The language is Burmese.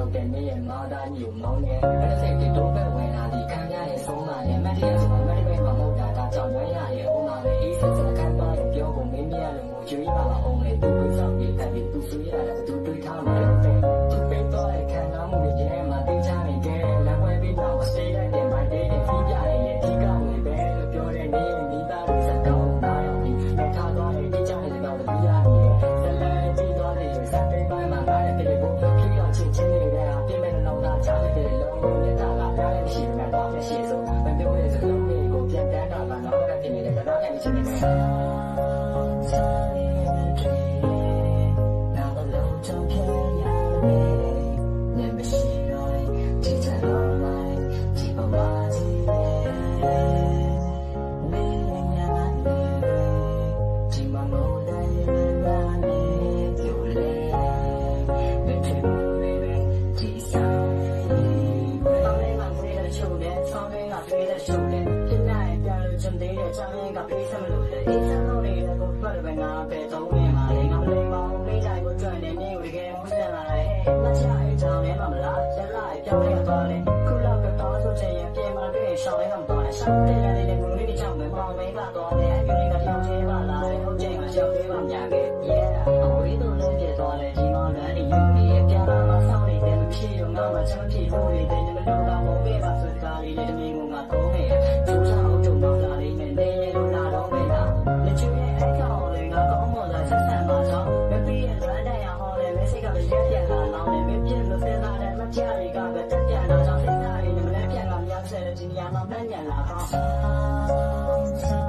ရောက်တဲ့နေရဲ့မောင်သားကြီးကိုမောင်းနေအဲ့စိတ်တွေတိုးပဲဝင်လာပြီးခံရရဲ့ဆုံးလာရဲ့မတ်တရားဆိုမတ်တွေမှာမဟုတ်တာဒါကြောင့်လွှဲရရဲ့ဟိုမှာပဲအေးဆက်ဆက်ခံသွားတယ်ပြောဖို့မင်းမရလို့ငိုကြွေးပါပါအောင်လေသူ့ဆောင်ပြီးတက်ပြီးသူဆွေးရတာသူတွေးထားမှာလို့ပဲသူပေးတော့တဲ့ခံစားမှုတွေရဲ့မှာသိချနေကြလက်ဝဲပြီးတော့ stay တဲ့ my day တွေပြရရဲ့ဒီကဝင်ပဲလို့ပြောတဲ့နေမိသားစုစကောင်းလာရောက်ပြီးလက်ထားသွားတဲ့ဒီချတဲ့တော့ပြရရဲ့ဇလန်ပြီးသွားတဲ့စက်တဲ့ပိုင်းမှာငါရဲ့ပြေဖို့ဖြေရောက်ချင်းချင်းတွေကပြင်မဲ့တော့တာချတဲ့လုံးလုံးနဲ့တာလာတဲ့ရှိမှတော့ရှိဆိုမပြောရစလုံးတွေကိုပြန်တန်းတာကတော့ဖြစ်နေတဲ့ကတော့အဲ့ဒီချင်းတွေကြောင်းရင်းကပြေးစမလို့လေအေးစမ်းလို့နေတဲ့ကိုထွက်တယ်ပဲငါပဲသုံးနေမှာလေငါမလေးမောင်းမေးတိုင်းကိုကြွနေနေကိုတကယ်မစင်လာလေမချအေးကြောင်းနဲ့မမလားရက်လိုက်ပြောင်းရသွားလေခုလောက်တော့ဆိုချင်ရင်ပြင်မှာတွေ့ရှောင်းလိုက်တော့တယ်ရှောင်းတဲ့နေတဲ့ကိုလေးကြောင့်ပဲပေါင်းမေးကတော့လေအယူလေးကထောင်သေးပါလားဟုတ်ချိန်မှာရှောင်းသေးပါများခဲ့ yeah အဝေးတို့လည်းပြသွားလေဒီမောင်လန်းနေယူပြီးပြန်လာမှဆောင်းနေတဲ့မဖြစ်တော့ငါမှချမ်းဖြစ်လို့နေတဲ့မလို့တော့မပေးပါဆိုကားလေးတဲ့မိငုံကတော့ခဲ့ကျူးဆောင်အောင်ကြုံတော့လာနေနေလို့လာတော့ပဲလားလက်ချွေရဲ့အကောင်လေးကကောင်းမွန်လာဆက်ဆံပါတော့မပြီးရဲ့လွမ်းတန်ရဟောလေမက်ဆေ့ကလည်းရက်ပြန်လာလောင်းနေမပြည့်လို့ပြန်လာတဲ့မကြရီကပဲတက်ပြန်လာတော့စိတ်သားလေးနဲ့မလည်းပြန်လာမြောက်ဆဲတဲ့ဒီနေရာမှာပြန်လာတော့